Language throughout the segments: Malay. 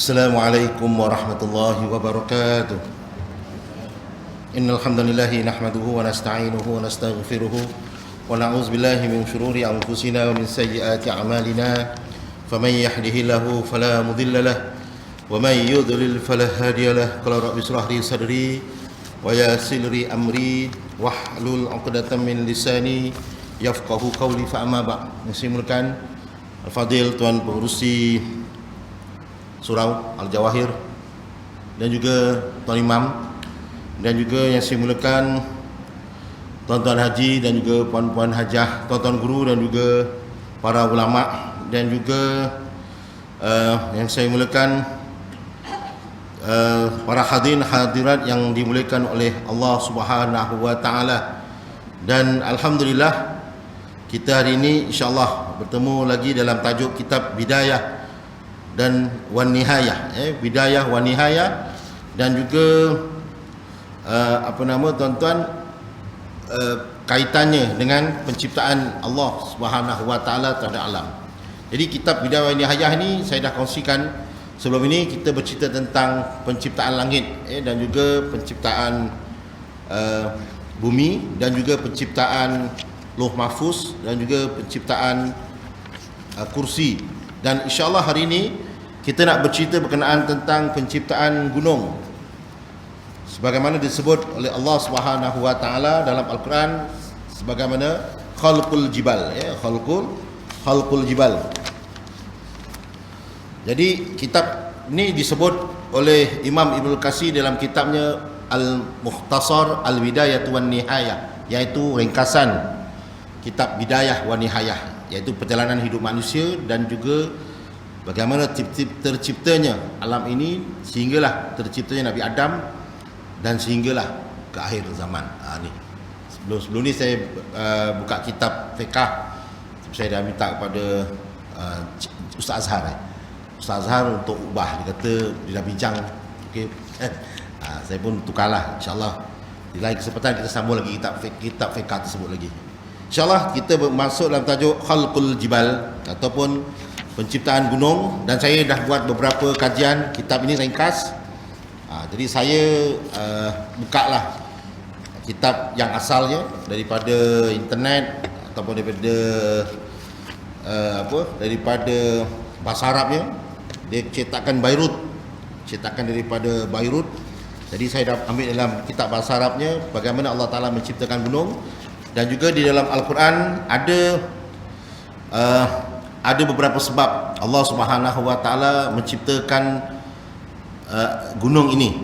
Assalamualaikum warahmatullahi wabarakatuh. Innal hamdalillah nahmaduhu wa nasta'inuhu wa nastaghfiruhu wa na'udzu billahi min shururi anfusina wa min sayyiati a'malina. Faman yahdihillahu fala mudilla lahu wa man yudlil fala hadiya lahu. Qala rabbi ishrah li sadri wa yassir li amri wahlul 'uqdatam min lisani yafqahu qawli. Fa amma ba'd. Musimulkan al-fadil tuan pengurusi Surau Al-Jawahir dan juga Tuan Imam, dan juga yang saya mulakan tuan-tuan haji dan juga puan-puan hajah, tuan-tuan guru dan juga para ulama, dan juga yang saya mulakan para hadirin hadirat yang dimuliakan oleh Allah Subhanahu wa taala. Dan alhamdulillah kita hari ini insya-Allah bertemu lagi dalam tajuk kitab Bidayah dan wan nihayah, bidayah wan nihayah, dan juga tuan-tuan, kaitannya dengan penciptaan Allah Subhanahu wa taala terhadap alam. Jadi kitab Bidayah wan nihayah ni saya dah kongsikan sebelum ini. Kita bercerita tentang penciptaan langit, dan juga penciptaan bumi, dan juga penciptaan Lauh Mahfuz, dan juga penciptaan kursi. Dan insya-Allah hari ini kita nak bercerita berkenaan tentang penciptaan gunung, sebagaimana disebut oleh Allah Subhanahu wa taala dalam Al-Quran sebagaimana khalqul jibal, khalqul jibal. Jadi kitab ini disebut oleh Imam Ibnu Katsir dalam kitabnya Al-Mukhtasar Al-Bidayah wan Nihayah, iaitu ringkasan kitab Bidayah wan Nihayah, iaitu perjalanan hidup manusia dan juga bagaimana terciptanya alam ini sehinggalah terciptanya Nabi Adam dan sehinggalah ke akhir zaman. Ni sebelum ni saya buka kitab fiqh. Saya dah minta kepada Ustaz Azhar, Ustaz Azhar untuk ubah. Dia kata dia dah bincang, okey. Saya pun tukarlah, insya-Allah di lain kesempatan kita sambung lagi kitab fiqh tersebut lagi. InsyaAllah kita masuk dalam tajuk Khalqul Jibal ataupun penciptaan gunung. Dan saya dah buat beberapa kajian kitab ini ringkas. Jadi saya bukalah kitab yang asalnya daripada internet ataupun daripada bahasa Arabnya. Dia cetakan daripada Beirut. Jadi saya dah ambil dalam kitab bahasa Arabnya bagaimana Allah Ta'ala menciptakan gunung. Dan juga di dalam Al-Quran ada beberapa sebab Allah Subhanahu wa taala menciptakan gunung ini.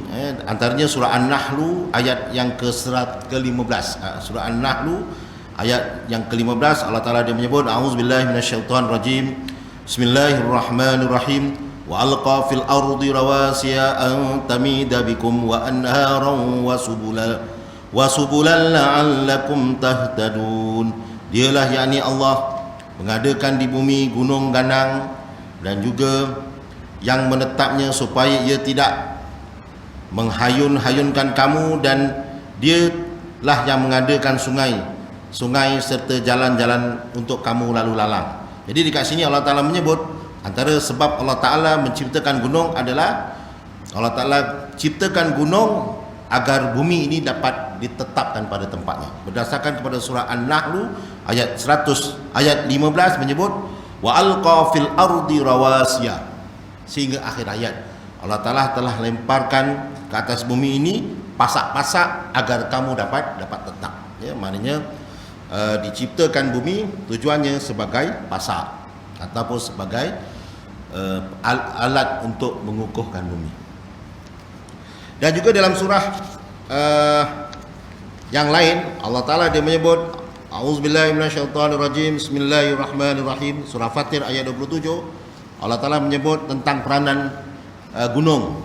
Antaranya surah An-Nahl ayat yang ke-15. Surah An-Nahl ayat yang ke-15, Allah Taala dia menyebut a'udzubillahi minasyaitonir rajim. Bismillahirrahmanirrahim. Wa alqa fil ardi rawasiya an tamida bikum wa anharan wa subulan la'allakum tahtadun. Dialah yakni Allah mengadakan di bumi gunung ganang dan juga yang menetapnya supaya ia tidak menghayun-hayunkan kamu, dan dialah yang mengadakan sungai serta jalan-jalan untuk kamu lalu lalang. Jadi dekat sini Allah Ta'ala menyebut antara sebab Allah Ta'ala menciptakan gunung adalah Allah Ta'ala ciptakan gunung agar bumi ini dapat ditetapkan pada tempatnya. Berdasarkan kepada surah An-Nahl ayat 15 menyebut wa alqa fil ardi rawasiya, sehingga akhir ayat Allah Taala telah lemparkan ke atas bumi ini pasak-pasak agar kamu dapat tetap. Maknanya diciptakan bumi tujuannya sebagai pasak ataupun sebagai alat untuk mengukuhkan bumi. Dan juga dalam surah yang lain Allah Ta'ala dia menyebut a'udzubillahi minasyaitonirrajim, bismillahirrahmanirrahim, surah Fatir ayat 27. Allah Ta'ala menyebut tentang peranan gunung.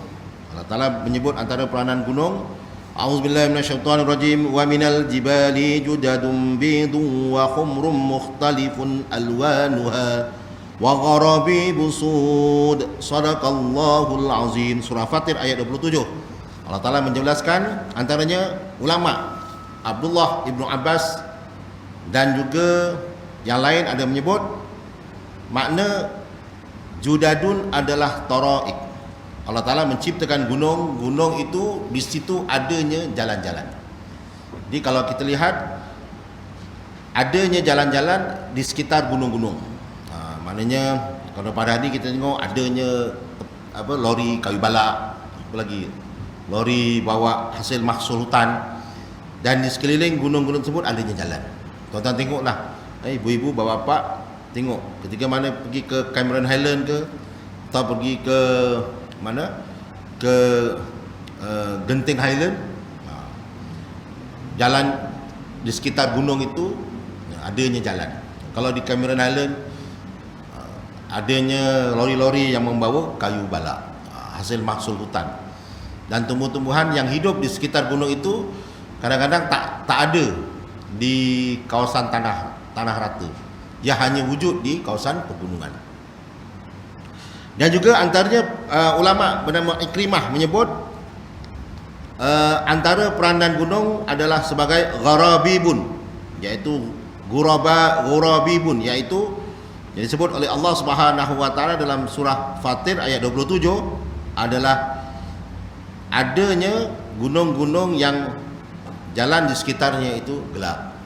Allah Ta'ala menyebut antara peranan gunung, a'udzubillahi minasyaitonirrajim, wa minal jibali judadun bidun wa khumrum mukhtalifun alwanuha wa gharabibu sud. Sadaqallahul azim, surah Fatir ayat 27. Allah Ta'ala menjelaskan antaranya ulama Abdullah Ibnu Abbas dan juga yang lain ada menyebut makna judadun adalah taraik. Allah Ta'ala menciptakan gunung. Gunung itu di situ adanya jalan-jalan. Jadi kalau kita lihat adanya jalan-jalan di sekitar gunung-gunung. Maknanya kalau pada hari kita tengok adanya lori kayu balak, apa lagi, lori bawa hasil mahsul hutan, dan di sekeliling gunung-gunung tersebut adanya jalan. Tuan-tuan tengoklah, ibu-ibu, bapa-bapa, tengok ketika mana pergi ke Cameron Highland ke, atau pergi ke mana, ke Genting Highland, jalan di sekitar gunung itu adanya jalan. Kalau di Cameron Highland adanya lori-lori yang membawa kayu balak, hasil mahsul hutan, dan tumbuh-tumbuhan yang hidup di sekitar gunung itu kadang-kadang tak ada di kawasan tanah rata. Dia hanya wujud di kawasan pegunungan. Dan juga antaranya ulama bernama Ikrimah menyebut antara peranan gunung adalah sebagai gharabibun, iaitu ghurabibun, iaitu yang disebut oleh Allah Subhanahu wa taala dalam surah Fatir ayat 27 adalah adanya gunung-gunung yang jalan di sekitarnya itu gelap.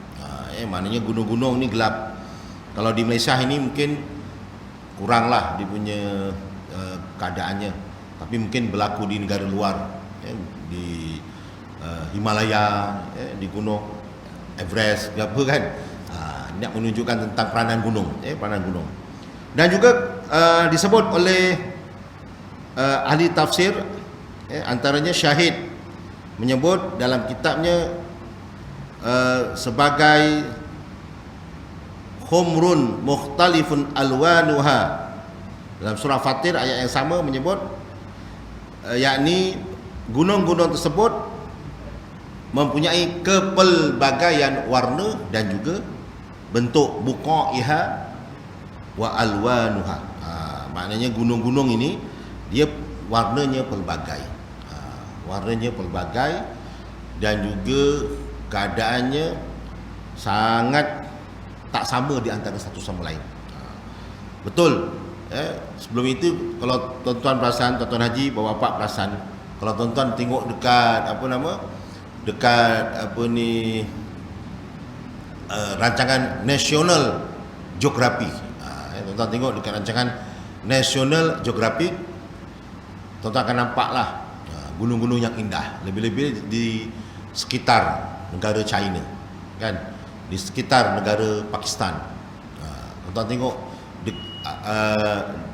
Maknanya gunung-gunung ini gelap. Kalau di Malaysia ini mungkin kuranglah dia punya keadaannya, tapi mungkin berlaku di negara luar, di Himalaya, di gunung Everest, apa kan, nak menunjukkan tentang peranan gunung, peranan gunung. Dan juga disebut oleh ahli tafsir, antaranya Syahid menyebut dalam kitabnya sebagai khumrun mukhtalifun alwanuha. Dalam surah Fatir ayat yang sama menyebut yakni gunung-gunung tersebut mempunyai kepelbagaian warna dan juga bentuk, buqaiha wa alwanuha. Maknanya gunung-gunung ini dia warnanya pelbagai. Warnanya pelbagai dan juga keadaannya sangat tak sama di antara satu sama lain. Betul. Sebelum itu kalau tuan-tuan perasan, tuan-tuan haji, bapak-bapak perasan, kalau tuan-tuan tengok dekat rancangan National Geographic, tuan-tuan tengok dekat rancangan National Geographic, tuan-tuan akan nampaklah gunung-gunung yang indah, lebih-lebih di sekitar negara China, kan, di sekitar negara Pakistan. Tuan-tuan tengok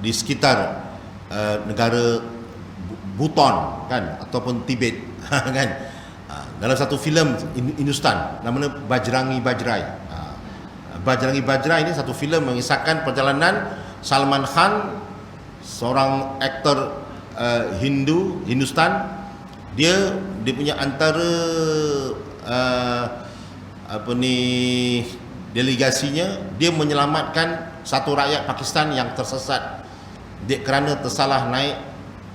di sekitar negara Bhutan, kan, ataupun Tibet, kan. Dalam satu filem Hindustan namanya Bajrangi Bajrai. Bajrangi Bajrai ini satu filem mengisahkan perjalanan Salman Khan, seorang aktor Hindustan. Dia punya antara delegasinya, dia menyelamatkan satu rakyat Pakistan yang tersesat kerana tersalah naik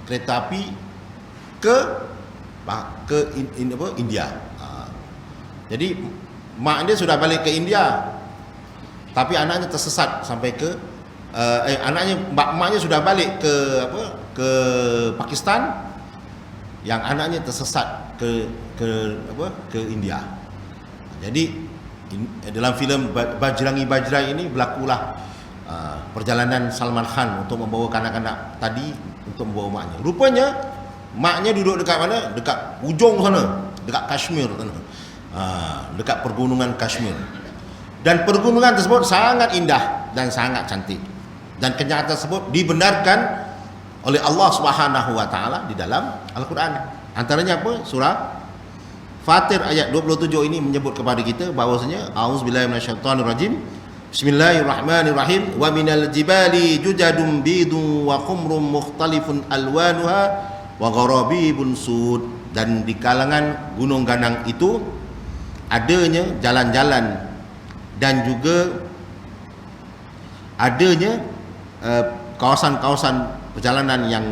kereta api ke India. Jadi mak dia sudah balik ke India, tapi anaknya tersesat sampai ke maknya sudah balik ke Pakistan, yang anaknya tersesat ke India. Jadi dalam filem Bajrangi Bajrai ini berlakulah perjalanan Salman Khan untuk membawa kanak-kanak tadi, untuk membawa maknya. Rupanya maknya duduk dekat mana? Dekat ujung sana, dekat Kashmir sana. Dekat pergunungan Kashmir. Dan pergunungan tersebut sangat indah dan sangat cantik. Dan kenyataan tersebut dibenarkan oleh Allah Subhanahu wa taala di dalam Al-Quran. Antaranya apa? Surah Fatir ayat 27 ini menyebut kepada kita bahawasanya auzubillahi minasyaitonirrajim. Bismillahirrahmanirrahim. Wa minal jibali jujadun bidun wa khumrum mukhtalifun alwanuha wa gharabibun sud. Dan di kalangan gunung ganang itu adanya jalan-jalan dan juga adanya kawasan-kawasan perjalanan yang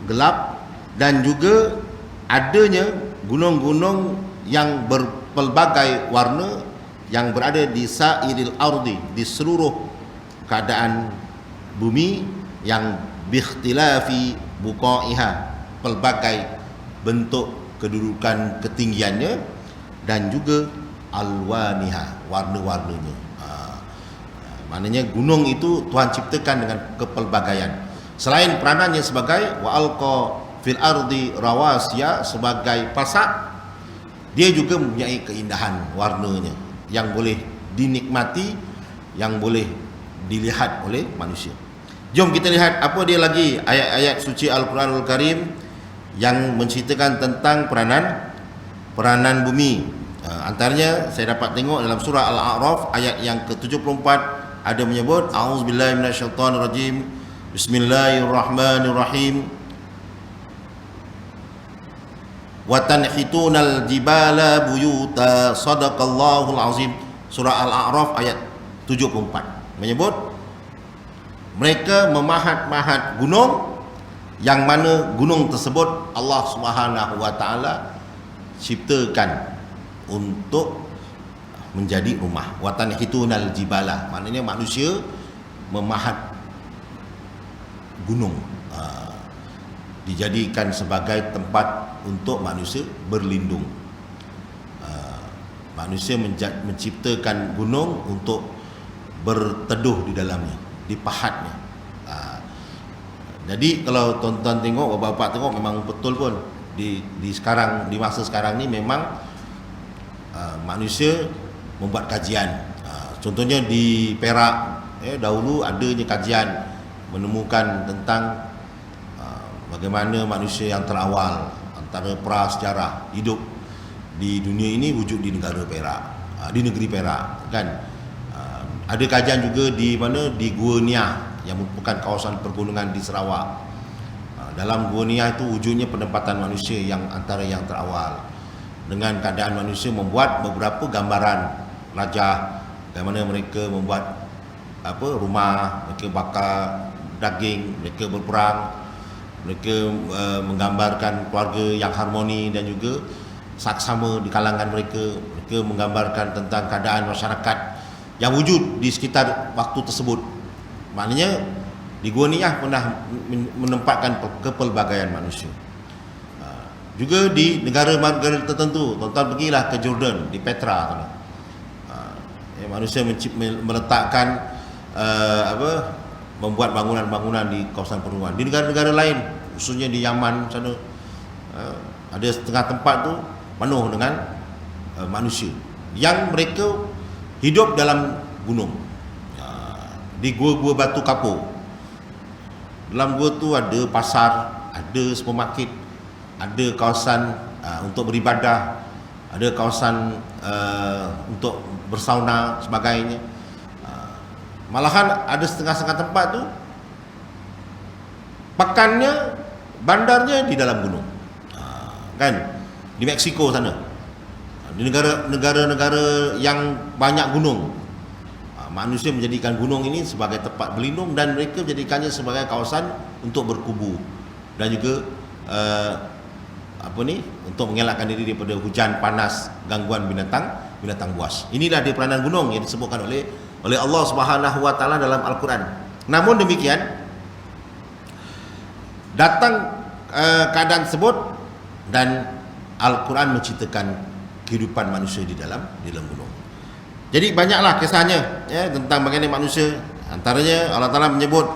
gelap, dan juga adanya gunung-gunung yang berpelbagai warna yang berada di sa'iril ardi, di seluruh keadaan bumi, yang bikhtilafi buqaiha, pelbagai bentuk kedudukan ketinggiannya, dan juga alwaniha, warna-warnanya. Maknanya gunung itu Tuhan ciptakan dengan kepelbagaian. Selain peranannya sebagai wa alqa fil ardi rawasiya, sebagai pasak, dia juga mempunyai keindahan warnanya yang boleh dinikmati, yang boleh dilihat oleh manusia. Jom kita lihat apa dia lagi ayat-ayat suci Al-Quranul Karim yang menceritakan tentang peranan bumi. Antaranya saya dapat tengok dalam surah Al-A'raf ayat yang ke-74 ada menyebut a'udzubillahi minasyaitonirrajim, bismillahirrahmanirrahim, wa tanhitunal jibala buyuta, sadaqallahul azim. Surah Al-A'raf ayat 74 menyebut mereka memahat-mahat gunung, yang mana gunung tersebut Allah Subhanahu wa taala ciptakan untuk menjadi rumah. Wa tanhitunal jibala, maknanya manusia memahat gunung, dijadikan sebagai tempat untuk manusia berlindung. Manusia menciptakan gunung untuk berteduh di dalamnya, dipahatnya. Jadi kalau tuan-tuan tengok, bapak-bapak tengok, memang betul pun di sekarang, di masa sekarang ni memang manusia membuat kajian. Contohnya di Perak, dahulu adanya kajian menemukan tentang bagaimana manusia yang terawal antara prasejarah hidup di dunia ini wujud di negara Perak, di negeri Perak kan. Ada kajian juga di mana, di Gua Niah yang merupakan kawasan pergunungan di Sarawak. Dalam Gua Niah itu wujudnya penempatan manusia yang antara yang terawal, dengan keadaan manusia membuat beberapa gambaran rajah, bagaimana mereka membuat rumah, mereka bakar daging, mereka berperang, mereka menggambarkan keluarga yang harmoni dan juga saksama di kalangan mereka. Mereka menggambarkan tentang keadaan masyarakat yang wujud di sekitar waktu tersebut. Maknanya di Gua Niah pernah menempatkan kepelbagaian manusia. Juga di negara-negara tertentu, tuan-tuan pergilah ke Jordan, di Petra, manusia meletakkan membuat bangunan-bangunan di kawasan pergunungan. Di negara-negara lain, khususnya di Yaman sana, ada setengah tempat tu penuh dengan manusia yang mereka hidup dalam gunung, di gua-gua batu kapur. Dalam gua tu ada pasar, ada supermarket, ada kawasan untuk beribadah, ada kawasan untuk bersauna sebagainya. Malahan ada setengah-setengah tempat tu pakannya, bandarnya di dalam gunung, kan, di Mexico sana, di negara-negara yang banyak gunung. Manusia menjadikan gunung ini sebagai tempat berlindung, dan mereka menjadikannya sebagai kawasan untuk berkubu dan juga untuk mengelakkan diri daripada hujan panas, gangguan binatang buas. Inilah dia peranan gunung yang disebutkan oleh Allah Subhanahu wa taala dalam Al-Quran. Namun demikian, datang keadaan tersebut dan Al-Quran menceritakan kehidupan manusia di dalam gunung. Jadi banyaklah kisahnya tentang bagaimana manusia. Antaranya Allah Taala menyebut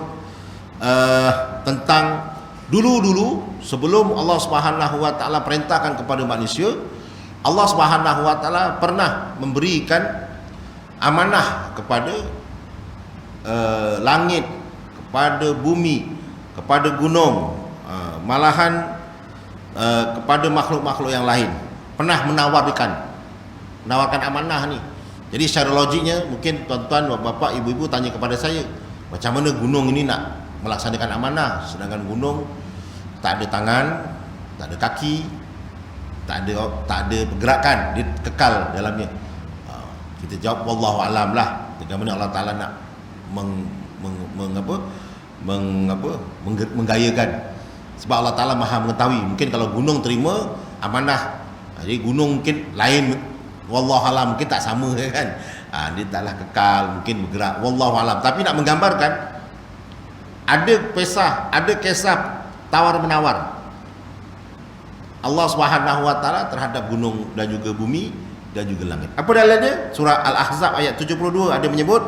tentang dulu-dulu sebelum Allah Subhanahu wa taala perintahkan kepada manusia, Allah Subhanahu wa taala pernah memberikan amanah kepada langit, kepada bumi, kepada gunung, malahan kepada makhluk-makhluk yang lain. Pernah menawarkan amanah ni. Jadi secara logiknya, mungkin tuan-tuan, bapa, ibu-ibu tanya kepada saya, macam mana gunung ini nak melaksanakan amanah, sedangkan gunung tak ada tangan, tak ada kaki, tak ada pergerakan, dia kekal dalamnya. Kita jawab wallahu alam lah, bagaimana Allah Taala nak menggayakan, sebab Allah Taala Maha mengetahui. Mungkin kalau gunung terima amanah, jadi gunung mungkin lain, wallahu alam, mungkin tak sama kan. Dia taklah kekal, mungkin bergerak, wallahu alam. Tapi nak menggambarkan ada kisah tawar menawar Allah Subhanahu wa taala terhadap gunung dan juga bumi dan juga langit. Apa dalilnya? Surah Al-Ahzab ayat 72 ada menyebut,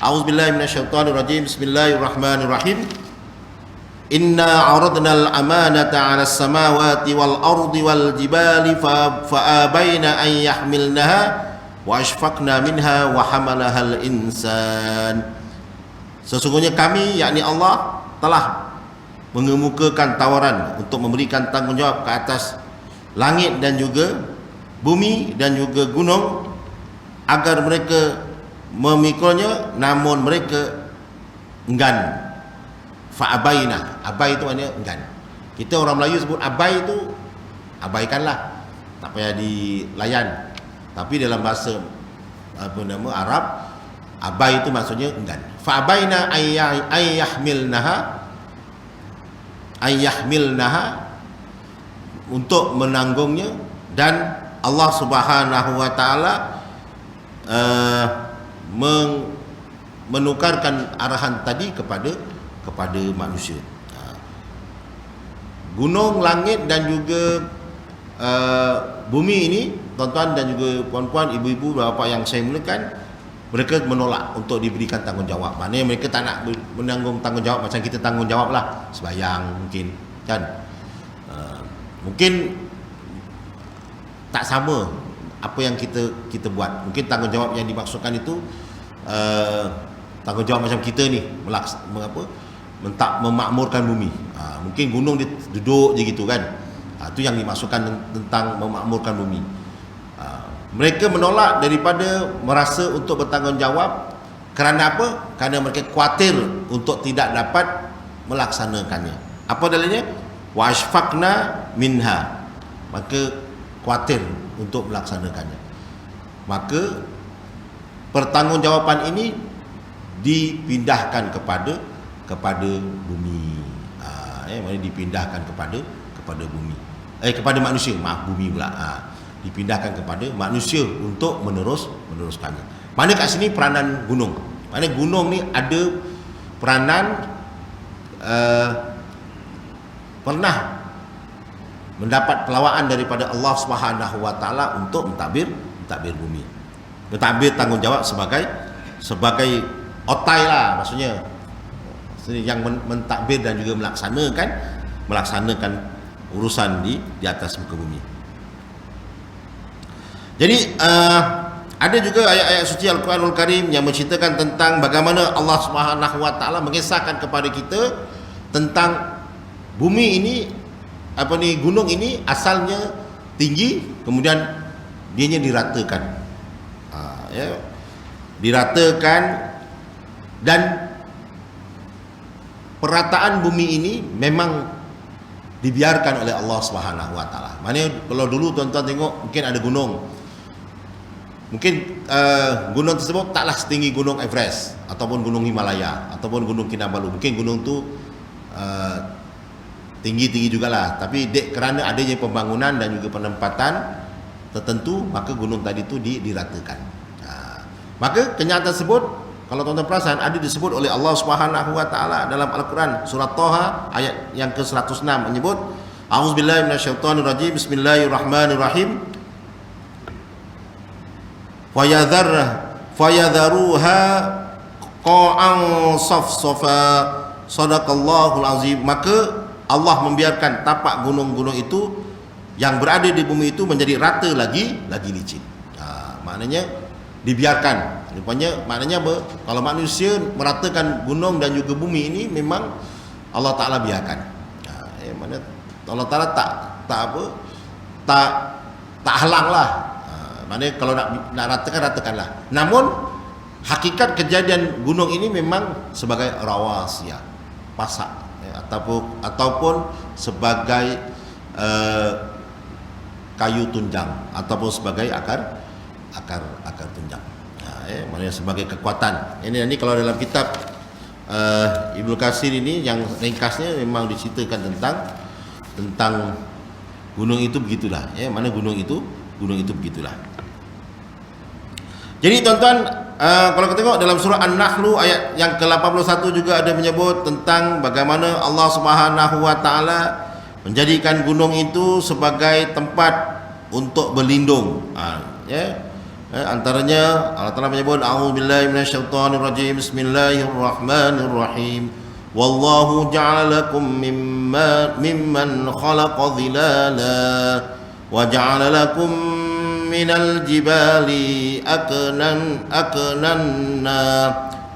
A'udzubillahi minasyaitonirrajim. Bismillahirrahmanirrahim. Inna 'aradnal amanata 'alas samawati wal ardi wal jibali fa'abaina an yahmilnaha wa ashfaqna minha wa hamalahal insan. Sesungguhnya kami, yakni Allah, telah mengemukakan tawaran untuk memberikan tanggungjawab ke atas langit dan juga bumi dan juga gunung agar mereka memikulnya, namun mereka enggan. Fa'abaina, abai itu maknanya enggan. Kita orang Melayu sebut abai itu abaikanlah, tak payah dilayan. Tapi dalam bahasa Arab, abai itu maksudnya enggan. Fa'abaina ayyahmilnaha, untuk menanggungnya, dan Allah Subhanahu wa taala menukarkan arahan tadi kepada manusia. Gunung, langit dan juga bumi ini, tuan-tuan dan juga puan-puan, ibu-ibu, bapa yang saya muliakan, mereka menolak untuk diberikan tanggungjawab. Maknanya mereka tak nak menanggung tanggungjawab macam kita tanggungjawab lah, sembahyang mungkin, kan? Mungkin tak sama apa yang kita buat. Mungkin tanggungjawab yang dimaksudkan itu tanggungjawab macam kita ni memakmurkan bumi. Mungkin gunung dia duduk je gitu kan. Itu yang dimaksudkan tentang memakmurkan bumi. Mereka menolak daripada merasa untuk bertanggungjawab. Kerana apa? Kerana mereka khawatir untuk tidak dapat melaksanakannya. Apa dalilnya? Wa ashfaqna minha. Maka khawatir untuk melaksanakannya. Maka pertanggungjawaban ini dipindahkan kepada bumi. Maksudnya dipindahkan kepada bumi. Kepada manusia, bumi pula. Dipindahkan kepada manusia untuk meneruskannya. Mana kat sini peranan gunung. Mana gunung ni ada peranan pernah mendapat pelawaan daripada Allah Subhanahu wa taala untuk mentadbir bumi. Mentadbir tanggungjawab sebagai otai lah, maksudnya yang mentadbir dan juga melaksanakan urusan di atas muka bumi. Jadi ada juga ayat-ayat suci Al-Quranul Karim yang menceritakan tentang bagaimana Allah Subhanahu wa taala mengisahkan kepada kita tentang bumi ini, gunung ini asalnya tinggi, kemudian dianya diratakan. Diratakan, dan perataan bumi ini memang dibiarkan oleh Allah Subhanahu wa taala. Maknanya kalau dulu tuan-tuan tengok, mungkin ada gunung. Mungkin gunung tersebut taklah setinggi gunung Everest ataupun gunung Himalaya ataupun gunung Kinabalu. Mungkin gunung tu tinggi-tinggi jugalah, tapi kerana adanya pembangunan dan juga penempatan tertentu, maka gunung tadi tu diratakan. Maka kenyataan tersebut, kalau tuan-tuan perasan, ada disebut oleh Allah Subhanahu wa taala dalam Al-Quran surah Taha ayat yang ke-106 menyebut, A'udzubillahi minasyaitonirrajim. Bismillahirrahmanirrahim. Fayadharuha qa'an safsafa. Sadaqallahul azim. Maka Allah membiarkan tapak gunung-gunung itu yang berada di bumi itu menjadi rata lagi licin. Maknanya dibiarkan. Maknanya apa? Kalau manusia meratakan gunung dan juga bumi ini, memang Allah Taala biarkan. Mana Allah Taala tak halanglah. Maknanya kalau nak ratakanlah. Namun hakikat kejadian gunung ini memang sebagai rawasiyah, pasak, ataupun sebagai kayu tunjang, ataupun sebagai akar tunjang. Maknanya sebagai kekuatan. Ini kalau dalam kitab Ibnu Katsir ini yang ringkasnya memang diceritakan tentang gunung itu begitulah. Mana gunung itu begitulah. Jadi tuan-tuan, Kalau kita tengok dalam surah An-Nahl ayat yang ke-81 juga ada menyebut tentang bagaimana Allah Subhanahu wa taala menjadikan gunung itu sebagai tempat untuk berlindung. Antaranya Allah Taala menyebut a'udzubillahi minasyaitonirrajim, bismillahirrahmanirrahim, wallahu ja'ala lakum mimman khalaqa dhilala wa ja'ala lakum minal jibali aknanna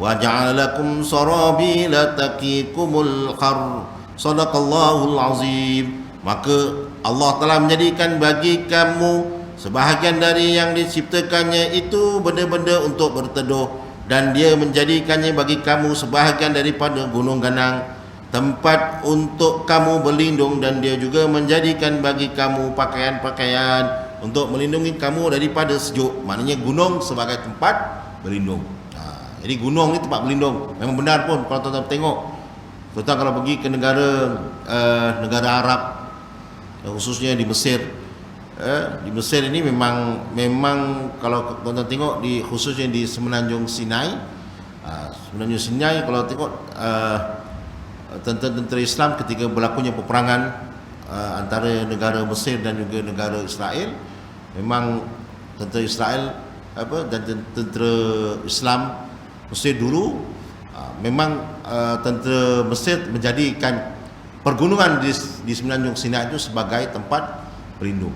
wa ja'ala lakum sarabila taqikumul har. Sadaqallahul azim. Maka Allah telah menjadikan bagi kamu sebahagian dari yang diciptakannya itu benda-benda untuk berteduh, dan dia menjadikannya bagi kamu sebahagian daripada gunung ganang tempat untuk kamu berlindung, dan dia juga menjadikan bagi kamu pakaian-pakaian untuk melindungi kamu daripada sejuk. Maknanya gunung sebagai tempat berlindung. Jadi gunung ni tempat berlindung. Memang benar pun kalau tuan-tuan tengok, tuan-tuan kalau pergi ke negara Arab, khususnya di Mesir. Di Mesir ini memang kalau tuan-tuan tengok khususnya di Semenanjung Sinai, kalau tengok tentera Islam ketika berlakunya peperangan antara negara Mesir dan juga negara Israel, memang tentera Israel dan tentera Islam Mesir dulu memang tentera Mesir menjadikan pergunungan di Semenanjung Sinai itu sebagai tempat berlindung.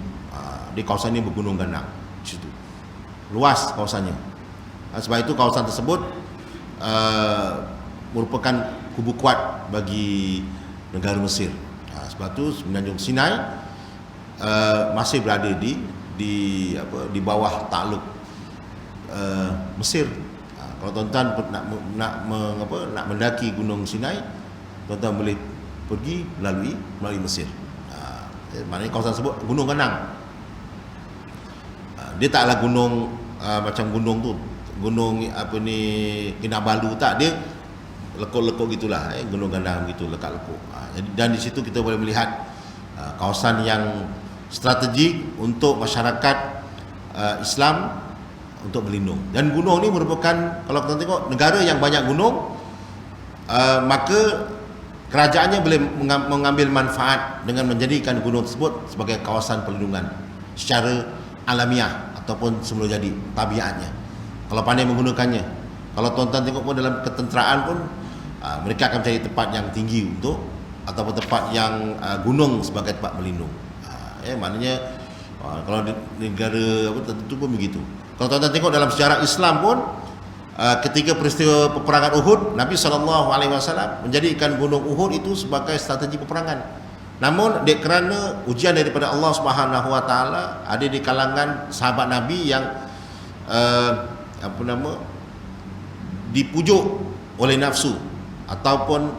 Di kawasan ini bergunung ganang di situ, luas kawasannya. Sebab itu kawasan tersebut merupakan kubu kuat bagi negara Mesir. Sebab itu Semenanjung Sinai masih berada di bawah takluk Mesir. Kalau tuan-tuan nak mendaki Gunung Sinai, tuan-tuan boleh pergi melalui Mesir. Maknanya kawasan tersebut gunung ganang. Dia taklah gunung macam gunung tu, gunung Kinabalu, tak, dia lekuk-lekuk gitulah, gunung ganang gitu, lekuk-lekuk. Dan di situ kita boleh melihat kawasan yang strategik untuk masyarakat Islam untuk berlindung. Dan gunung ni merupakan, kalau kita tengok negara yang banyak gunung, maka kerajaannya boleh mengambil manfaat dengan menjadikan gunung tersebut sebagai kawasan perlindungan secara alamiah ataupun semula jadi tabiatnya, kalau pandai menggunakannya. Kalau tuan-tuan tengok pun dalam ketenteraan pun mereka akan mencari tempat yang tinggi ataupun tempat yang gunung sebagai tempat berlindung. Maknanya kalau di negara tertentu pun begitu. Kalau tuan-tuan tengok dalam sejarah Islam pun, ketika peristiwa peperangan Uhud, Nabi SAW menjadikan gunung Uhud itu sebagai strategi peperangan. Namun kerana ujian daripada Allah Subhanahu wa taala, ada di kalangan sahabat Nabi yang dipujuk oleh nafsu, ataupun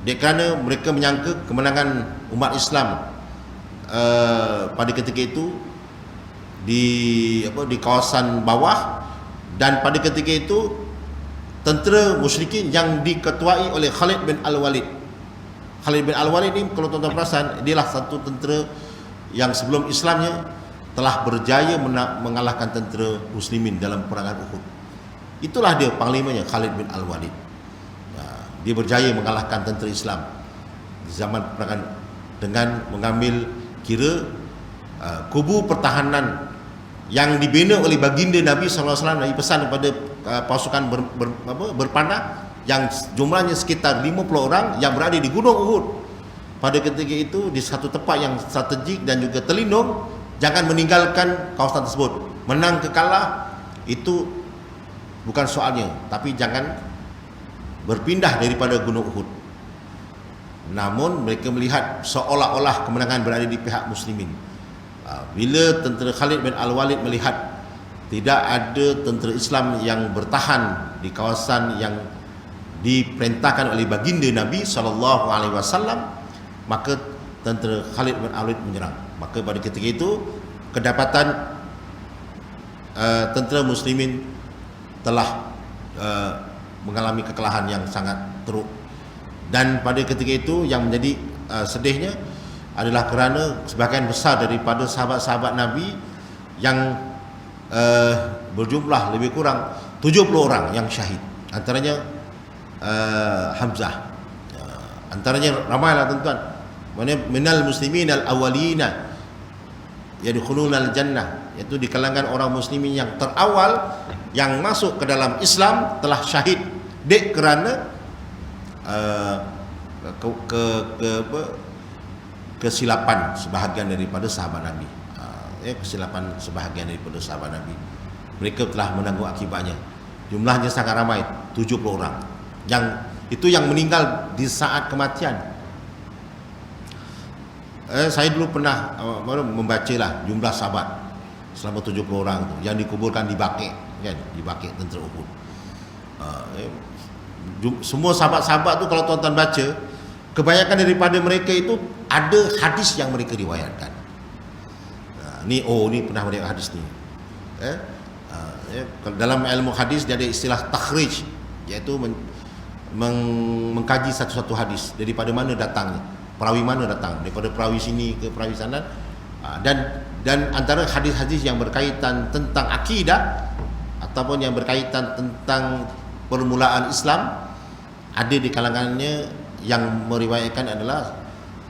kerana mereka menyangka kemenangan umat Islam pada ketika itu di kawasan bawah, dan pada ketika itu tentera musyrikin yang diketuai oleh Khalid bin Al-Walid. Khalid bin Al-Walid ni, kalau tuan-tuan perasan, dia lah satu tentera yang sebelum Islamnya telah berjaya mengalahkan tentera muslimin dalam peperangan Uhud. Itulah dia panglimanya, Khalid bin Al-Walid. Dia berjaya mengalahkan tentera Islam di zaman peperangan dengan mengambil kira kubu pertahanan yang dibina oleh baginda Nabi SAW. Nabi pesan kepada pasukan berpanah yang jumlahnya sekitar 50 orang yang berada di Gunung Uhud. Pada ketika itu, di satu tempat yang strategik dan juga terlindung, jangan meninggalkan kawasan tersebut. Menang ke kalah itu bukan soalnya, tapi jangan berpindah daripada Gunung Uhud. Namun mereka melihat seolah-olah kemenangan berada di pihak muslimin. Bila tentera Khalid bin Al-Walid melihat tidak ada tentera Islam yang bertahan di kawasan yang diperintahkan oleh baginda Nabi SAW, maka tentera Khalid bin Al-Walid menyerang. Maka pada ketika itu kedapatan tentera muslimin telah mengalami kekalahan yang sangat teruk. Dan pada ketika itu yang menjadi sedihnya adalah kerana sebahagian besar daripada sahabat-sahabat Nabi yang berjumlah lebih kurang 70 orang yang syahid. Antaranya Hamzah. Antaranya ramailah tuan-tuan. Minal muslimin al-awwalina yadkhuluna al-jannah, iaitu di kalangan orang muslimin yang terawal yang masuk ke dalam Islam telah syahid dek kerana kesilapan sebahagian daripada sahabat Nabi. Kesilapan sebahagian daripada sahabat Nabi, mereka telah menanggung akibatnya. Jumlahnya sangat ramai, 70 orang. Yang itu yang meninggal di saat kematian. Saya dulu pernah membacalah jumlah sahabat selama 70 orang itu yang dikuburkan di Baqi', kan, di Baqi' tentera Uhud. Semua sahabat-sahabat tu kalau tuan-tuan baca, kebanyakan daripada mereka itu ada hadis yang mereka riwayatkan. Ni pernah melihat hadis ni. Dalam ilmu hadis dia ada istilah takhrij, iaitu mengkaji satu-satu hadis daripada mana datangnya, perawi mana datang, daripada perawi sini ke perawi sana, dan antara hadis-hadis yang berkaitan tentang akidah ataupun yang berkaitan tentang permulaan Islam, ada di kalangannya yang meriwayatkan adalah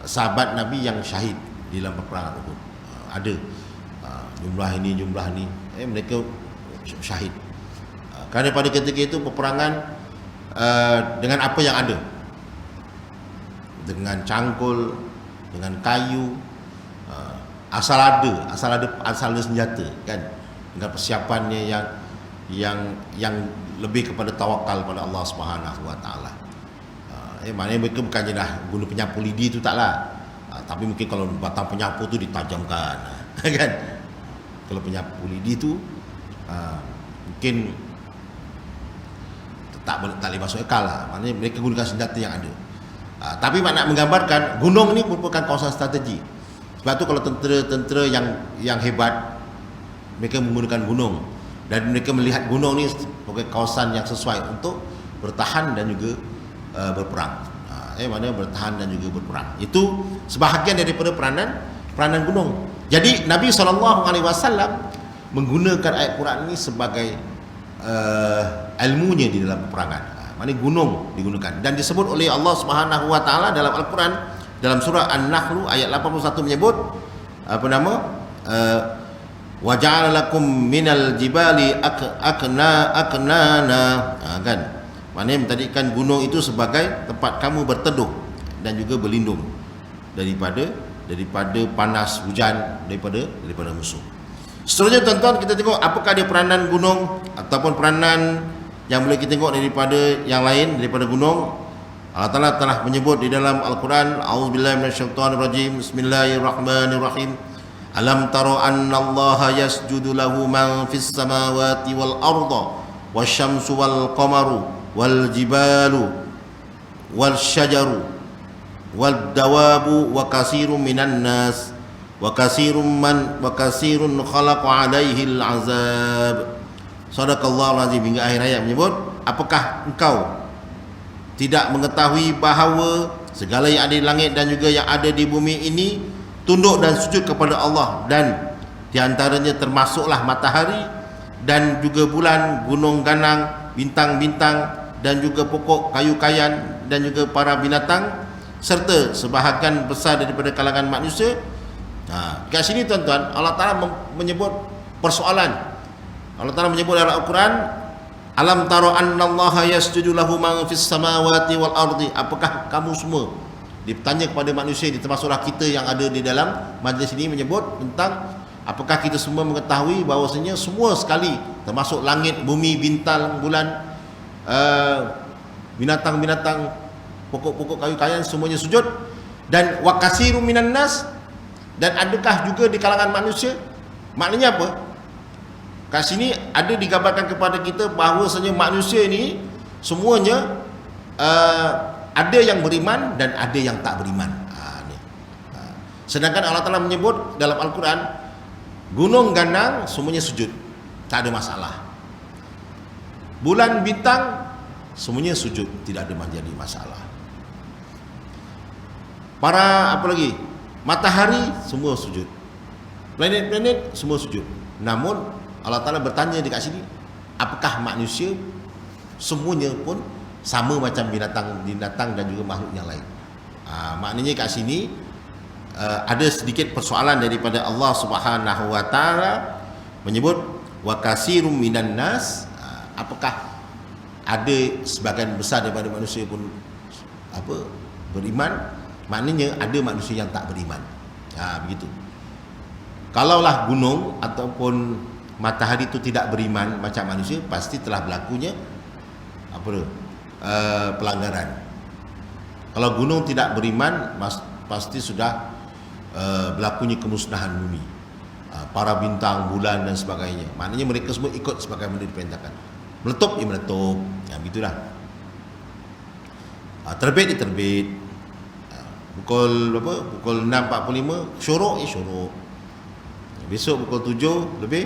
sahabat Nabi yang syahid di dalam peperangan Uhud. Ada jumlah ini mereka syahid. Kerana pada ketika itu peperangan dengan apa yang ada, dengan cangkul, dengan kayu, asal ada senjata, kan, dengan persiapannya yang lebih kepada tawakal pada Allah Subhanahu Wa Taala. Maknanya mereka bukannya dah guna penyapu lidi tu, taklah, tapi mungkin kalau batang penyapu tu ditajamkan, kan. Kalau penyapu lidi tu mungkin tak boleh masuk akal lah. Maknanya mereka gunakan senjata yang ada. Tapi nak menggambarkan gunung ni merupakan kawasan strategi. Sebab tu kalau tentera-tentera yang hebat, mereka menggunakan gunung, dan mereka melihat gunung ni sebagai kawasan yang sesuai untuk bertahan dan juga berperang. Maknanya bertahan dan juga berperang. Itu sebahagian daripada peranan gunung. Jadi Nabi SAW menggunakan ayat Quran ini sebagai ilmunya di dalam peperangan. Maknanya gunung digunakan, dan disebut oleh Allah Subhanahu Wa Taala dalam Al-Quran, dalam surah An-Nahl ayat 81 menyebut wa ja'ala lakum minal jibali aknana, kan. Maknanya menjadikan gunung itu sebagai tempat kamu berteduh dan juga berlindung daripada panas hujan, daripada musuh. Seterusnya tuan-tuan, kita tengok apakah dia peranan gunung ataupun peranan yang boleh kita tengok daripada yang lain daripada gunung. Allah Ta'ala telah menyebut di dalam Al-Quran, a'udzubillahi minasyaitonirrajim, bismillahirrahmanirrahim, alam tara annallaha yasjudu lahu man fis samawati wal arda wasyamsu wal qamaru wal jibalu wal syajaru wal dawabu wa kasirun minan nas wa kasirun khalaqa alaihi al-azab. Sadaqallahul azim, hingga akhir ayat menyebut, apakah engkau tidak mengetahui bahawa segala yang ada di langit dan juga yang ada di bumi ini tunduk dan sujud kepada Allah, dan di antaranya termasuklah matahari dan juga bulan, gunung ganang, bintang-bintang, dan juga pokok kayu-kayan, dan juga para binatang, serta sebahagian besar daripada kalangan manusia. Kat sini tuan-tuan, Allah Ta'ala menyebut persoalan. Allah Ta'ala menyebut dalam Al-Quran, alam tara annallaha yasjudu lahu man fis samawati wal ardi, apakah kamu semua, ditanya kepada manusia ini, termasuklah kita yang ada di dalam majlis ini, menyebut tentang apakah kita semua mengetahui bahawasanya semua sekali, termasuk langit, bumi, bintang, bulan, binatang-binatang, pokok-pokok kayu-kayan, semuanya sujud. Dan wa kasirun minan nas, dan adakah juga di kalangan manusia. Maknanya apa? Kat sini ada digambarkan kepada kita bahawasanya manusia ini semuanya ada yang beriman dan ada yang tak beriman. Sedangkan Allah Ta'ala menyebut dalam Al-Quran, gunung ganang semuanya sujud, tak ada masalah. Bulan, bintang semuanya sujud, tidak ada menjadi masalah. Para apa lagi? Matahari semua sujud. Planet-planet semua sujud. Namun Allah Ta'ala bertanya dekat sini, apakah manusia semuanya pun sama macam binatang dan juga makhluk yang lain? Maknanya kat sini ada sedikit persoalan daripada Allah Subhanahu wa taala menyebut wa kasirum minan nas, apakah ada sebahagian besar daripada manusia pun beriman? Maknanya ada manusia yang tak beriman. Begitu. Kalaulah gunung ataupun matahari itu tidak beriman macam manusia, pasti telah berlakunya pelanggaran. Kalau gunung tidak beriman, pasti sudah berlakunya kemusnahan bumi, para bintang, bulan dan sebagainya. Maknanya mereka semua ikut sebagaimana diperintahkan. Meletup, meletup. Begitulah. Terbit, terbit. Pukul 6.45 syuruk, syuruk. Besok pukul 7 lebih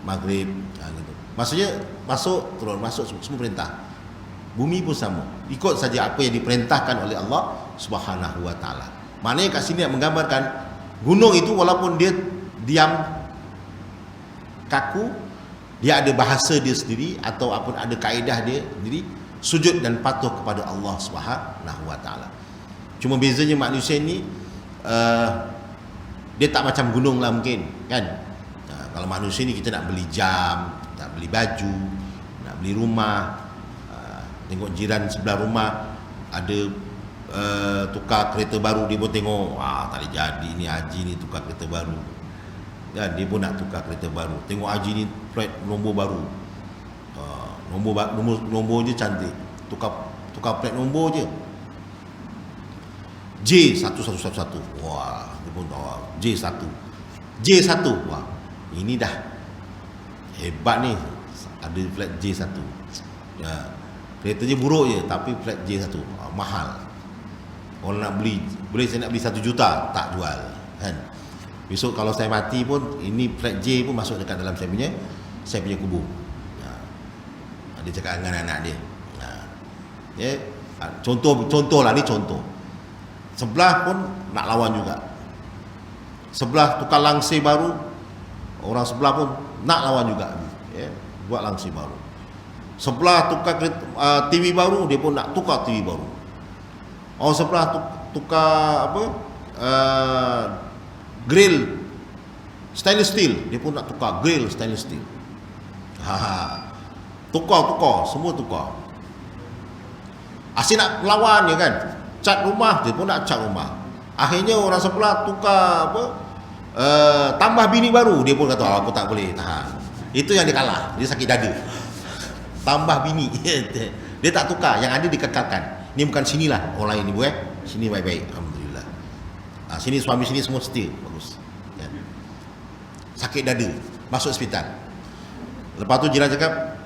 maghrib. Gitu. Maksudnya masuk, turun, masuk, semua perintah. Bumi pun sama, ikut saja apa yang diperintahkan oleh Allah Subhanahu wa taala. Maknanya kat sini nak menggambarkan gunung itu walaupun dia diam kaku, dia ada bahasa dia sendiri ataupun ada kaedah dia sendiri, sujud dan patuh kepada Allah Subhanahu wa taala. Cuma bezanya manusia ni dia tak macam gunung lah mungkin, kan? Kalau manusia ni kita nak beli jam, nak beli baju, nak beli rumah, tengok jiran sebelah rumah ada tukar kereta baru, dia pun tengok, tak boleh jadi ni haji ni tukar kereta baru, dan dia pun nak tukar kereta baru. Tengok haji ni plat nombor baru, nombor je cantik, tukar plat nombor je, J1111. Wah, dia pun J1, wah ini dah hebat ni, ada plat J1. Keretanya buruk je tapi plat J1, mahal. Orang nak beli, boleh saya nak beli 1 juta, tak jual, kan? Besok kalau saya mati pun ini plat J pun masuk dekat dalam saya punya kubur. Dia cakap dengan anak dia. Contoh lah ni, contoh. Sebelah pun nak lawan juga. Sebelah tukar langsir baru, orang sebelah pun nak lawan juga, buat langsir baru. Sebelah tukar TV baru, dia pun nak tukar TV baru. Orang sebelah tukar grill stainless steel, dia pun nak tukar grill stainless steel. Tukar, semua tukar. Asyik nak lawan, ya kan? Cat rumah, dia pun nak cat rumah. Akhirnya orang sebelah tukar tambah bini baru, dia pun kata aku tak boleh tahan. Itu yang dia kalah, dia sakit dada. Tambah bini. Dia tak tukar, yang ada dikekalkan. Ni bukan sinilah orang lain ni, sini baik-baik, alhamdulillah. Sini suami sini semua setia, bagus. Sakit dada, masuk hospital. Lepas tu jiran cakap,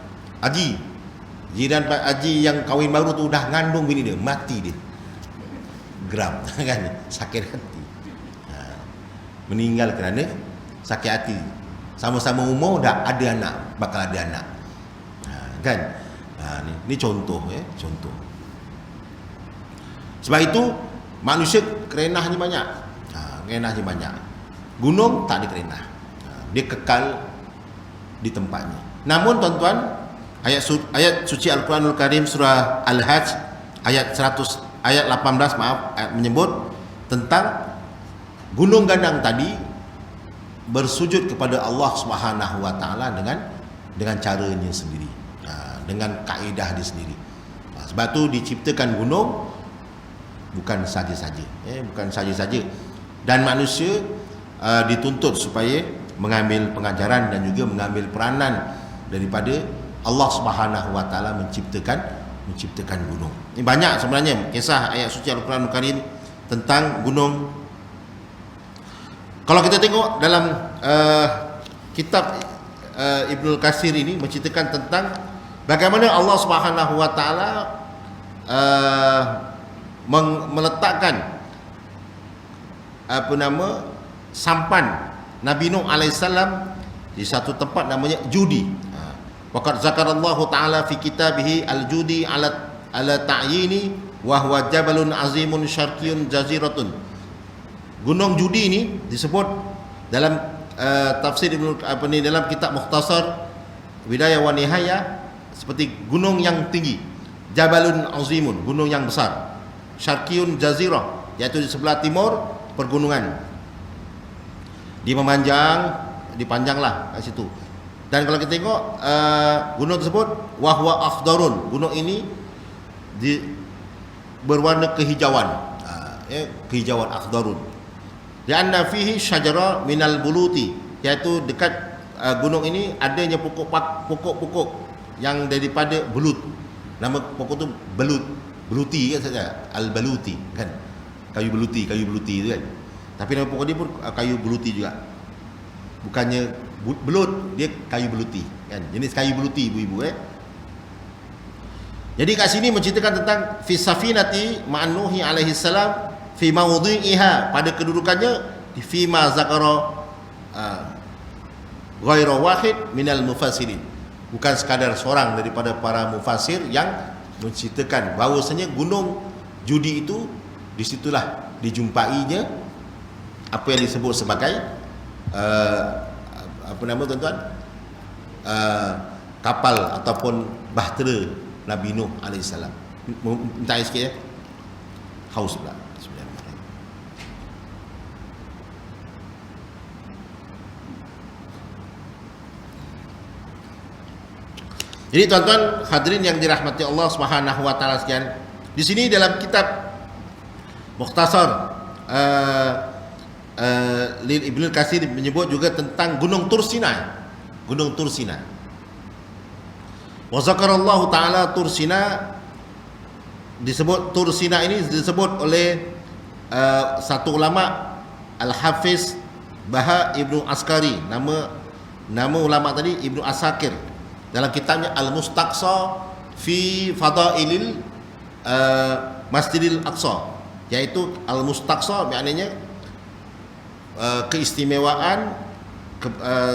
Haji, jiran Pak Haji yang kahwin baru tu dah ngandung bini dia, mati dia. Geram, kan? Sakit hati. Meninggal kerana sakit hati. Sama-sama umur dah ada anak, bakal ada anak. Kan? Ni contoh, contoh. Sebab itu manusia kerenahnya banyak. Kerenahnya banyak. Gunung tak ada kerenah. Dia kekal di tempatnya. Namun tuan-tuan, ayat suci Al-Quranul Karim surah Al-Hajj ayat 18 menyebut tentang gunung gandang tadi bersujud kepada Allah Subhanahu wa taala dengan caranya sendiri, dengan kaedah dia sendiri. Sebab tu diciptakan gunung bukan saja-saja, bukan saja-saja, dan manusia dituntut supaya mengambil pengajaran dan juga mengambil peranan daripada Allah Subhanahu wa taala menciptakan gunung. Ini banyak sebenarnya kisah ayat suci Al-Quran Al-Karim tentang gunung. Kalau kita tengok dalam kitab Ibnu Katsir ini menceritakan tentang bagaimana Allah Subhanahu wa taala meletakkan sampan Nabi Nuh alaihissalam di satu tempat namanya Judi. Waqad zakarallahu ta'ala fi kitabihi al-judi ala ta'yini wa huwa jabalun azimun syarqiyun jaziratun. Gunung Judi ini disebut dalam tafsir dalam kitab Mukhtasar Bidayah wa Nihayah seperti gunung yang tinggi, Jabalun Azimun, gunung yang besar, Syarqiyun Jazirah, iaitu di sebelah timur pergunungan. Dia memanjang, dipanjanglah kat situ. Dan kalau kita tengok gunung tersebut wahwa akhdarun, gunung ini berwarna kehijauan, kehijauan akhdarun. Lianna fihi syajara minal buluti, iaitu dekat gunung ini adanya pokok-pokok yang daripada belut. Nama pokok tu beluti kan saja, al-baluti kan. Kayu beluti tu kan. Tapi nama pokok dia pun kayu beluti juga. Bukannya belut, dia kayu beluti kan. Jenis kayu beluti ibu-ibu Jadi kat sini menceritakan tentang fi safinati ma'an Nuhi alaihi salam fi mawdhi'iha, pada kedudukannya di fi ma zakara ghairu wahid minal mufassirin. Bukan sekadar seorang daripada para mufassir yang menceritakan bahawasanya gunung Judi itu disitulah dijumpainya apa yang disebut sebagai apa nama tuan-tuan, kapal ataupun bahtera Nabi Nuh AS. Minta air sikit haus pula. Jadi tuan-tuan hadirin yang dirahmati Allah Subhanahu wa taala sekalian, di sini dalam kitab Mukhtasar Lil Ibnu Katsir menyebut juga tentang Gunung Tursina. Gunung Tursina. Wa zakarallahu taala Tursina, disebut Tursina ini disebut oleh satu ulama Al-Hafiz Baha Ibnu Askari. Nama ulama tadi Ibnu Asakir, dalam kitabnya Al-Mustaqsa fi Fadailil Masjidil Aqsa, iaitu Al-Mustaqsa maknanya keistimewaan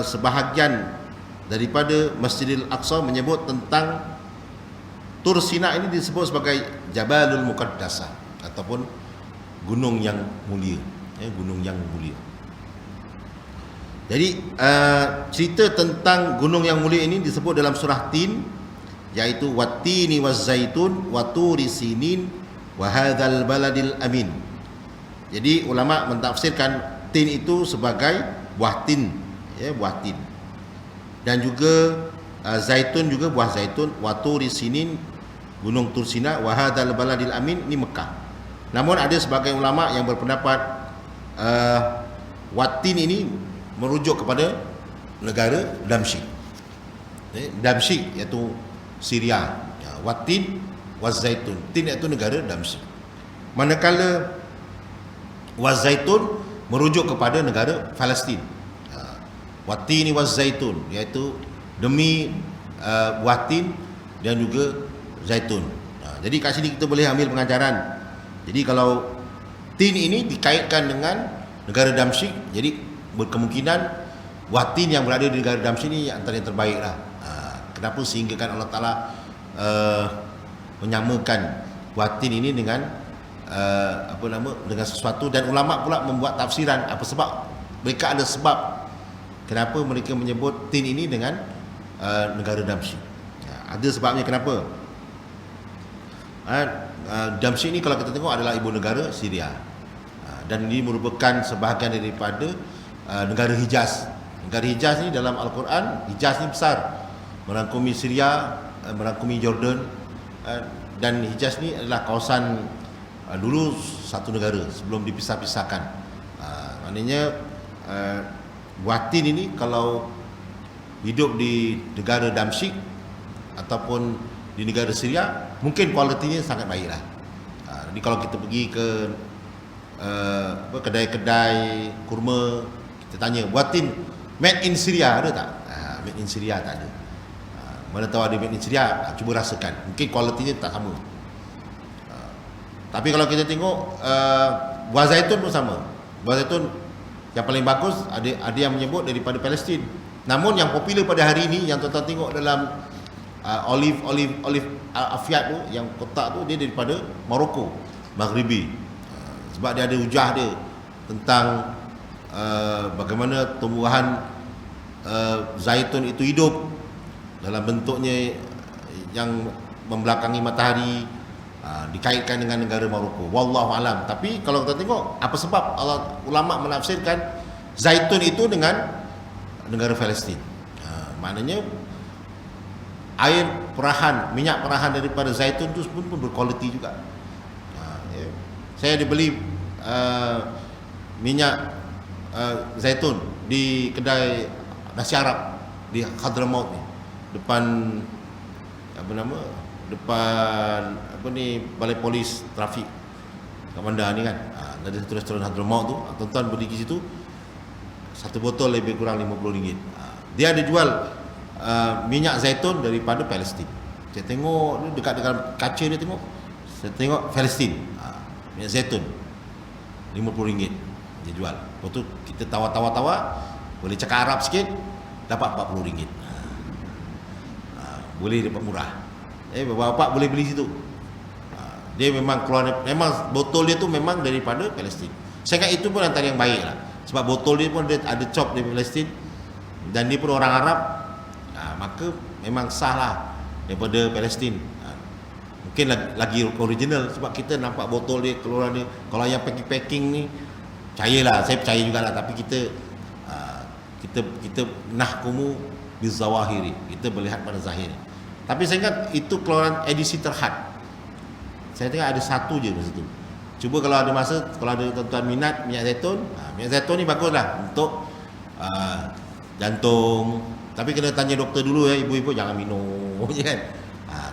sebahagian daripada Masjidil Aqsa, menyebut tentang Tursina ini disebut sebagai Jabalul Muqaddasah ataupun gunung yang mulia, gunung yang mulia. Jadi cerita tentang gunung yang mulia ini disebut dalam surah Tin, iaitu wattini wazzaitun wa turi sinin wa hadzal baladil amin. Jadi ulama mentafsirkan tin itu sebagai buah tin, buah tin. Dan juga zaitun juga buah zaitun, wa turi sinin gunung Tursina, wa hadzal baladil amin, ini Mekah. Namun ada sebagian ulama yang berpendapat watin ini merujuk kepada negara Damsyik. Damsyik iaitu Syria. Watin wazaitun, tin iaitu negara Damsyik. Manakala wazaitun merujuk kepada negara Palestin. Watini wazaitun iaitu demi watin dan juga zaitun. Jadi kat sini kita boleh ambil pengajaran. Jadi kalau tin ini dikaitkan dengan negara Damsyik, jadi berkemungkinan watin yang berada di negara Damsyik ini antara yang terbaik lah. Kenapa? Sehingga kan Allah Ta'ala menyamakan watin ini dengan dengan sesuatu, dan ulama pula membuat tafsiran apa sebab mereka ada sebab kenapa mereka menyebut tin ini dengan negara Damsyik. Ada sebabnya kenapa. Damsyik ini kalau kita tengok adalah ibu negara Syria, dan ini merupakan sebahagian daripada negara Hijaz. Negara Hijaz ni dalam Al-Quran, Hijaz ni besar, merangkumi Syria, merangkumi Jordan, dan Hijaz ni adalah kawasan dulu satu negara sebelum dipisah-pisahkan. Maknanya watin ini kalau hidup di negara Damsyik ataupun di negara Syria, mungkin kualitinya sangat baiklah. Jadi kalau kita pergi ke kedai-kedai kurma, kita tanya watin made in Syria ada tak? Made in Syria tak ada. Mana tahu ada made in Syria, cuba rasakan, mungkin kualitinya tak sama. Tapi kalau kita tengok buah zaitun pun sama. Buah zaitun yang paling bagus ada yang menyebut daripada Palestin. Namun yang popular pada hari ini yang tuan-tuan tengok dalam olive afiat tu, yang kotak tu, dia daripada Morocco Maghribi. Sebab dia ada hujah dia tentang bagaimana tumbuhan zaitun itu hidup dalam bentuknya yang membelakangi matahari, dikaitkan dengan negara Maroko. Wallahu alam. Tapi kalau kita tengok apa sebab ulama menafsirkan zaitun itu dengan negara Palestin. Maknanya air perahan, minyak perahan daripada zaitun itu pun berkualiti juga. Ya. Saya dibeli minyak zaitun di kedai nasi Arab di Hadramaut ni, depan balai polis trafik kat bandar ni kan. Ada satu restoran Hadramaut tu, tuan-tuan beli di situ satu botol lebih kurang RM50. Dia ada jual minyak zaitun daripada Palestin. Saya tengok dekat kaca dia tengok, saya tengok Palestin, minyak zaitun RM50 dia jual. Lepas tu kita tawar boleh cakap Arab sikit, dapat RM40. Boleh dapat murah. Bapak boleh beli situ. Dia memang keluar, memang botol dia tu memang daripada Palestin. Saya kata itu pun antara yang baik lah, sebab botol dia pun ada cop dari Palestin dan dia pun orang Arab. Maka memang sah lah daripada Palestin. Mungkin lagi original, sebab kita nampak botol dia keluar dia. Kalau yang packing ni, percayalah, saya percaya jugalah, tapi kita nahkumu bizawahiri, kita melihat pada zahir. Tapi saya ingat itu keluaran edisi terhad. Saya tengok ada satu je masa tu. Cuba kalau ada masa, kalau ada tuan-tuan minat minyak zaitun ni baguslah untuk jantung. Tapi kena tanya doktor dulu ya, ibu-ibu jangan minum je kan.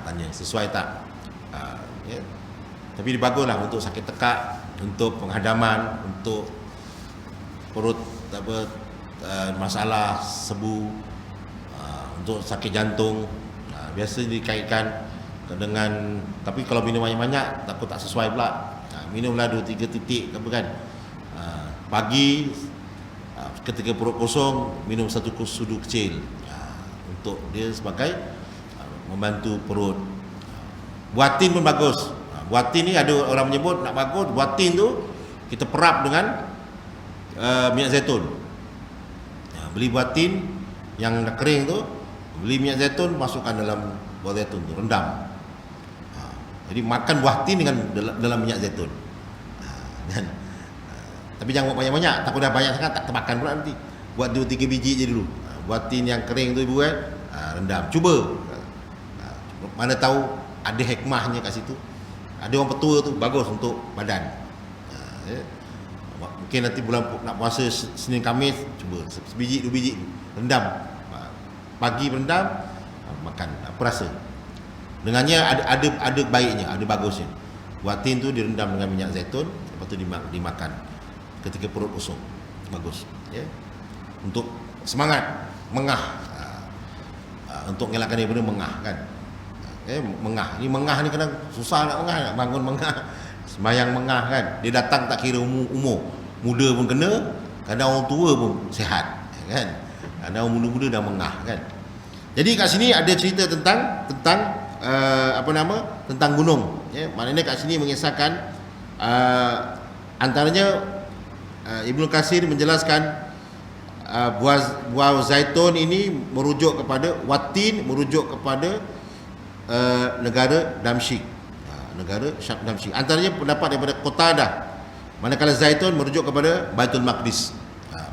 Tanya sesuai tak. Ya. Tapi dia baguslah untuk sakit tekak, untuk penghadaman, untuk perut masalah sebu, untuk sakit jantung. Biasa dikaitkan dengan, tapi kalau minum banyak-banyak takut tak sesuai pula. Minumlah 2-3 titik apa kan. Pagi ketika perut kosong minum satu sudu kecil, untuk dia sebagai membantu perut. Buatin pun bagus. Buatin ni ada orang menyebut nak bagus, buatin tu kita perap dengan minyak zaitun. Beli buatin yang dah kering tu, beli minyak zaitun, masukkan dalam buah zaitun tu, rendam. Jadi makan buatin dengan dalam minyak zaitun. Tapi jangan buat banyak-banyak, takut dah banyak sangat tak termakan pula nanti. Buat 2-3 biji je dulu. Buatin yang kering tu ibu kan, rendam. Cuba. Mana tahu ada hikmahnya kat situ. Ada orang petua tu bagus untuk badan. Mungkin nanti bulan nak puasa Senin Khamis, cuba sebiji 2 biji rendam. Pagi rendam, makan. Apa rasa? Dengannya ada baiknya, ada bagusnya. Buatin tu direndam dengan minyak zaitun, lepas tu dimakan ketika perut kosong. Bagus, ya. Untuk semangat, mengah. Untuk mengelakkan daripada mengah kan. Mengah. Ni mengah ni kadang susah nak mengah, nak bangun mengah. Semayang mengah kan. Dia datang tak kira umur. Muda pun kena, kadang orang tua pun sihat kan. Kadang orang muda-muda dah mengah kan. Jadi kat sini ada cerita tentang tentang gunung, ya. Maknanya kat sini mengisahkan antaranya Ibnu Katsir menjelaskan buah zaitun ini merujuk kepada Watin, merujuk kepada negara Damsyik, negara Damsyik. Antaranya pendapat daripada Qatadah, manakala zaitun merujuk kepada Baitul Maqdis,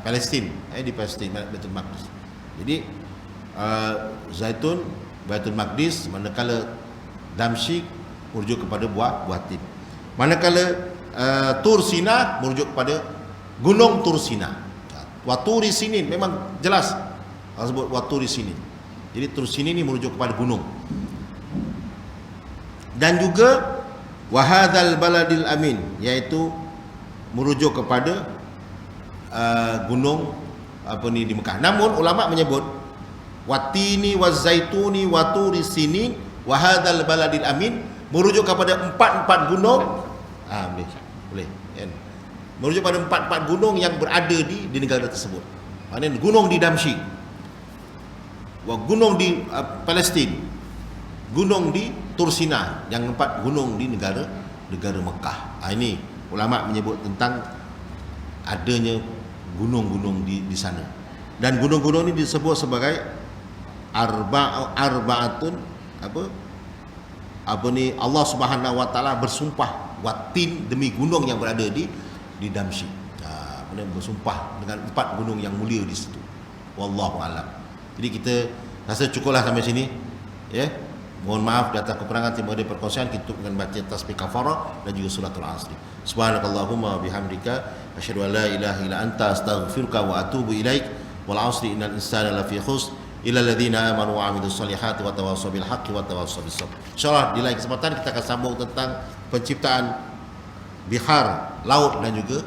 Palestin, di Palestin, Baitul Maqdis. Jadi zaitun Baitul Maqdis, manakala Damsyik merujuk kepada buatin. Manakala Tur Sina merujuk kepada Gunung Tur Sina. Waturi Sinin, memang jelas kalau sebut Waturi Sinin. Jadi Tur Sinin ni merujuk kepada gunung. Dan juga Wahadzal Baladil Amin, iaitu merujuk kepada gunung di Mekah. Namun ulama menyebut Watini wazaituni waturi sinin wahadzal baladil amin merujuk kepada empat gunung. Boleh kan? Merujuk pada empat gunung yang berada di negara tersebut. Maknanya gunung di Damsyik, gunung di Palestin, gunung di Tursina, yang 4 gunung di negara Mekah. Ini ulama menyebut tentang adanya gunung-gunung di sana. Dan gunung-gunung ini disebut sebagai arba'atun apa ni, Allah Subhanahu wa taala bersumpah watin, demi gunung yang berada di Damsyik. Kemudian bersumpah dengan 4 gunung yang mulia di situ. Wallahu alam. Jadi kita rasa cukuplah sampai sini, ya. Mohon maaf di atas kekurangan. Terima kasih perkongsian kita dengan baca tasbih kafarah dan juga suratul asri. Subhanakallahumma wa bihamdika asyhadu an la ilaha illa anta astaghfiruka wa atubu ilaik. Wal asri innal insana lafi khusr illa alladhina amanu wa amilus solihati wa tawassaw bil haqqi wa tawassaw bis sabr. Insyaallah di lain kesempatan kita akan sambung tentang penciptaan bihar, laut dan juga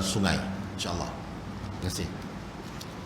sungai, insyaallah. Terima kasih.